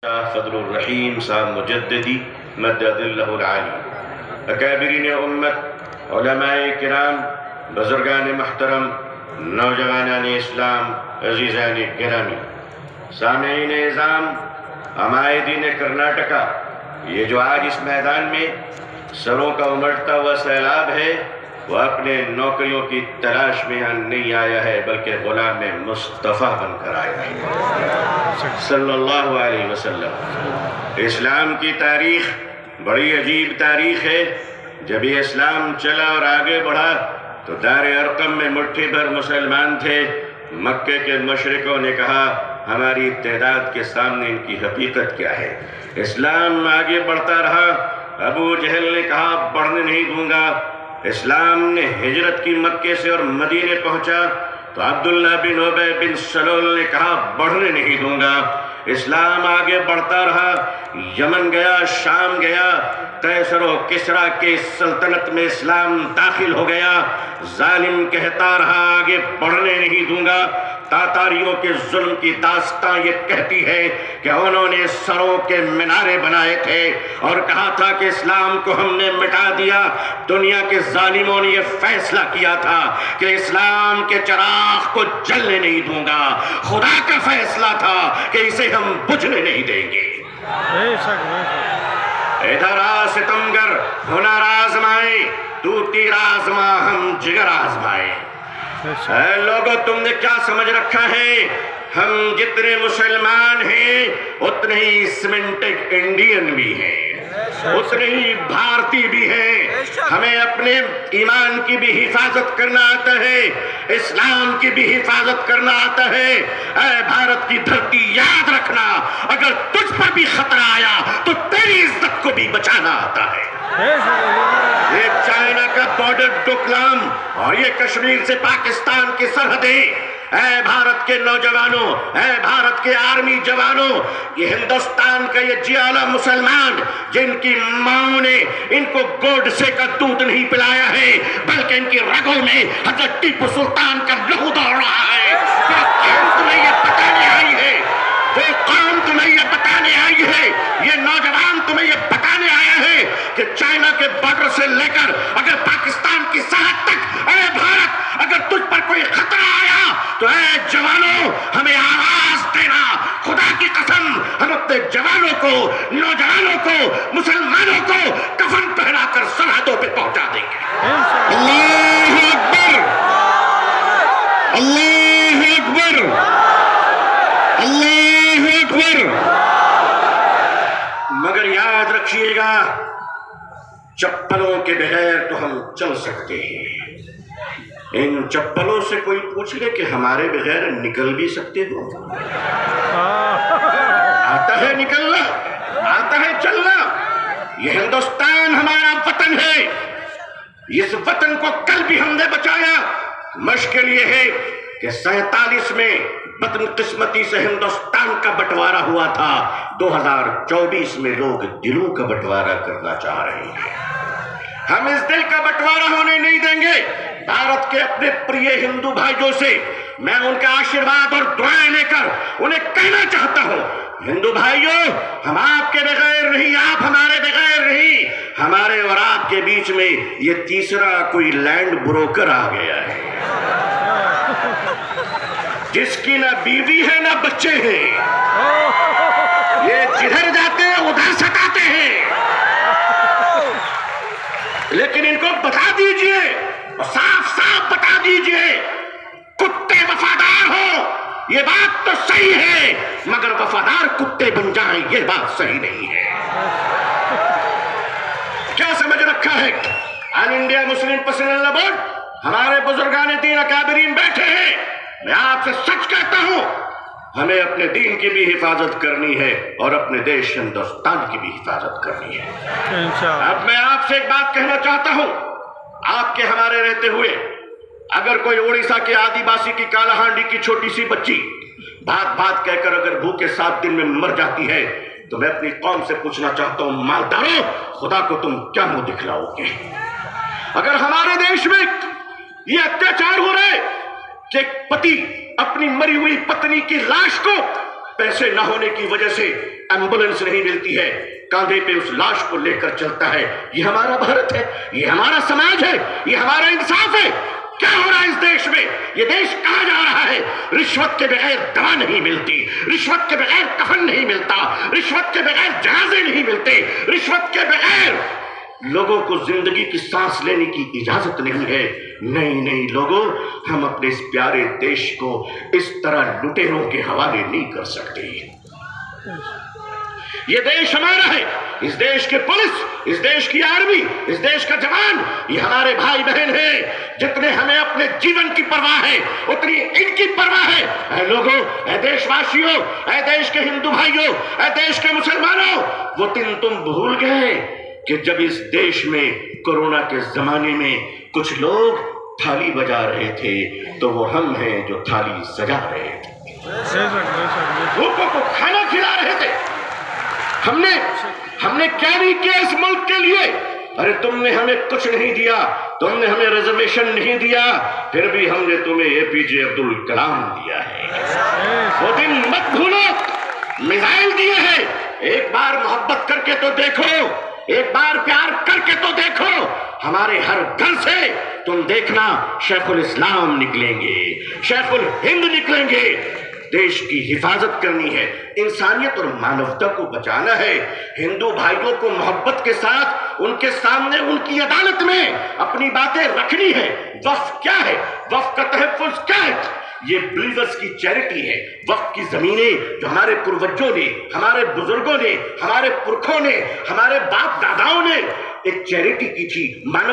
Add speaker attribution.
Speaker 1: صدر الرحیم صاحب مجددی مدد اللہ العالی، اکابرین امت، علماء کرام، بزرگان محترم، نوجوانان اسلام، عزیزان گرامی، سامعین اعظام، عمائدین کرناٹکا، یہ جو آج اس میدان میں سروں کا امڑتا ہوا سیلاب ہے وہ اپنے نوکریوں کی تلاش میں نہیں آیا ہے بلکہ غلام مصطفیٰ بن کر آیا ہے صلی اللہ علیہ وسلم۔ اسلام کی تاریخ بڑی عجیب تاریخ ہے۔ جب یہ اسلام چلا اور آگے بڑھا تو دار ارقم میں مٹھی بھر مسلمان تھے۔ مکے کے مشرکوں نے کہا ہماری تعداد کے سامنے ان کی حقیقت کیا ہے۔ اسلام آگے بڑھتا رہا۔ ابو جہل نے کہا بڑھنے نہیں دوں گا۔ اسلام نے ہجرت کی مکے سے اور مدینے پہنچا تو عبداللہ بن ابی بن سلول نے کہا بڑھنے نہیں دوں گا۔ اسلام آگے بڑھتا رہا، یمن گیا، شام گیا، قیصر و کسریٰ کے سلطنت میں اسلام داخل ہو گیا۔ ظالم کہتا رہا آگے بڑھنے نہیں دوں گا۔ تاتاریوں کے ظلم کی داستان یہ کہتی ہے کہ انہوں نے سروں کے مینارے بنائے تھے اور کہا تھا کہ اسلام کو ہم نے مٹا دیا۔ دنیا کے ظالموں نے یہ فیصلہ کیا تھا کہ اسلام کے چراغ کو جلنے نہیں دوں گا۔ خدا کا فیصلہ تھا کہ اسے ہم بجھنے نہیں دیں گے۔ ادھر آ ستمگر، ہنر آزمائے، تو تیر آزما ہم جگر آزمائے۔ اے لوگوں تم نے کیا سمجھ رکھا ہے؟ ہم جتنے مسلمان ہیں اتنے ہی سیمنٹڈ انڈین بھی ہیں، اتنے ہی بھارتی بھی ہیں۔ ہمیں اپنے ایمان کی بھی حفاظت کرنا آتا ہے، اسلام کی بھی حفاظت کرنا آتا ہے۔ اے بھارت کی دھرتی یاد رکھنا، اگر تجھ پر بھی خطرہ آیا تو تیری عزت کو بھی بچانا آتا ہے۔ یہ چائنا کا بارڈر ڈوکلام اور یہ کشمیر سے پاکستان کی سرحدیں، اے بھارت کے نوجوانوں، اے بھارت کے آرمی جوانوں، یہ ہندوستان کا یہ جیالا مسلمان جن کی ماں نے ان کو گوڈسے کا دودھ نہیں پلایا ہے بلکہ ان کی رگوں میں حضرت ٹیپو سلطان کا لہو دوڑ رہا ہے۔ وہ قوم تمہیں یہ بتانے آئی ہے، وہ قوم تمہیں یہ بتانے آئی ہے، یہ نوجوان تمہیں یہ بتانے آیا ہے کہ چائنا کے بارڈر سے لے کر اگر پاکستان کی سرحد تک، اے بھارت اگر تجھ پر کوئی خطرہ آیا تو اے جوانوں ہمیں آواز دینا۔ خدا کی قسم ہم اپنے جوانوں کو، نوجوانوں کو، مسلمانوں کو کفن پہنا کر سرحدوں پہ پہنچا دیں گے۔ اللہ اکبر، اللہ اکبر، اللہ اکبر۔ مگر یاد رکھیے گا چپلوں کے بغیر تو ہم چل سکتے ہیں۔ ان چپلوں سے کوئی پوچھ لے کہ ہمارے بغیر نکل بھی سکتے ہو؟ آتا ہے نکلنا، آتا ہے چلنا۔ یہ ہندوستان ہمارا وطن ہے، اس وطن کو کل بھی ہم نے بچایا۔ مشکل یہ ہے کہ 47 میں بدقسمتی سے ہندوستان کا بٹوارا ہوا تھا، 2024 میں لوگ دلوں کا بٹوارا کرنا چاہ رہے ہیں۔ ہم اس دل کا بٹوارا ہونے نہیں دیں گے۔ بھارت کے اپنے پریے ہندو بھائیوں سے میں ان کا آشیرواد اور دعائیں لے کر انہیں کہنا چاہتا ہوں، ہندو بھائیوں ہم آپ کے بغیر نہیں، آپ ہمارے بغیر نہیں۔ ہمارے اور آپ کے بیچ میں یہ تیسرا کوئی لینڈ بروکر آ گیا ہے جس کی نہ بیوی ہے نہ بچے ہیں۔ یہ جدھر جاتے ہیں ادھر ستاتے ہیں۔ لیکن ان کو بتا دیجئے اور صاف صاف بتا دیجئے، کتے وفادار ہو یہ بات تو صحیح ہے مگر وفادار کتے بن جائیں یہ بات صحیح نہیں ہے۔ کیا سمجھ رکھا ہے؟ آل انڈیا مسلم پرسنل بورڈ ہمارے بزرگان دین اکابرین بیٹھے ہیں۔ میں آپ سے سچ کہتا ہوں ہمیں اپنے دین کی بھی حفاظت کرنی ہے اور اپنے دیش ہندوستان کی بھی حفاظت کرنی ہے۔ اب میں آپ سے ایک بات کہنا چاہتا ہوں، آپ کے ہمارے رہتے ہوئے اگر کوئی اڑیسہ کے آدی باسی کی کالا ہانڈی کی چھوٹی سی بچی بات بات کہہ کر اگر بھوکے 7 دن میں مر جاتی ہے تو میں اپنی قوم سے پوچھنا چاہتا ہوں مالداروں خدا کو تم کیا منہ دکھلاؤ گے؟ اگر ہمارے دیش میں یہ اتیاچار ہو رہا ہے کہ پتی اپنی مری ہوئی پتنی کی لاش کو پیسے نہ ہونے کی وجہ سے ایمبولینس نہیں ملتی ہے، کاندھے پہ اس لاش کو لے کر چلتا ہے۔ یہ ہمارا بھارت ہے، یہ ہمارا سماج ہے، یہ ہمارا انصاف ہے۔ کیا ہو رہا ہے اس دیش میں؟ یہ دیش کہاں جا رہا ہے؟ رشوت کے بغیر دوا نہیں ملتی، رشوت کے بغیر کفن نہیں ملتا، رشوت کے بغیر جنازے نہیں ملتے، رشوت کے بغیر لوگوں کو زندگی کی سانس لینے کی اجازت نہیں ہے۔ نہیں لوگوں، ہم اپنے اس پیارے دیش کو اس طرح لٹیروں کے حوالے نہیں کر سکتے۔ یہ دیش ہمارا ہے، اس دیش کے پولیس، اس دیش کی آرمی، اس دیش کا جوان، یہ ہمارے بھائی بہن ہیں۔ جتنے ہمیں اپنے جیون کی پرواہ ہے اتنی ان کی پرواہ ہے۔ اے لوگوں، اے دیش واسیوں، اے دیش کے ہندو بھائیوں، اے دیش کے مسلمانوں، وہ دن تم بھول گئے کہ جب اس دیش میں کورونا کے زمانے میں کچھ لوگ تھالی بجا رہے تھے تو وہ ہم ہیں جو تھالی سجا رہے تھے، بھوکوں کو کھانا کھلا رہے تھے۔ ہم نے کیا نہیں کیا اس ملک کے لیے؟ ارے تم نے ہمیں کچھ نہیں دیا، تم نے ہمیں ریزرویشن نہیں دیا، پھر بھی ہم نے تمہیں اے پی جے عبد الکلام دیا ہے۔ وہ دن مت بھولو، میزائل دیے ہیں۔ ایک بار محبت کر کے تو دیکھو، ایک بار پیار کر کے تو دیکھو۔ ہمارے ہر گھر سے تم دیکھنا شیخ الاسلام نکلیں گے، شیخ الہند نکلیں گے۔ دیش کی حفاظت کرنی ہے، انسانیت اور مانوتا کو بچانا ہے۔ ہندو بھائیوں کو محبت کے ساتھ ان کے سامنے ان کی عدالت میں اپنی باتیں رکھنی ہے۔ وقف کیا ہے؟ وقف کا تحفظ کیا ہے؟ یہ بلیورز کی چیریٹی ہے۔ وقف کی زمینیں جو ہمارے پروجوں نے، ہمارے بزرگوں نے، ہمارے پرکھوں نے، ہمارے باپ داداؤں نے ایک چیریٹی کی تھی،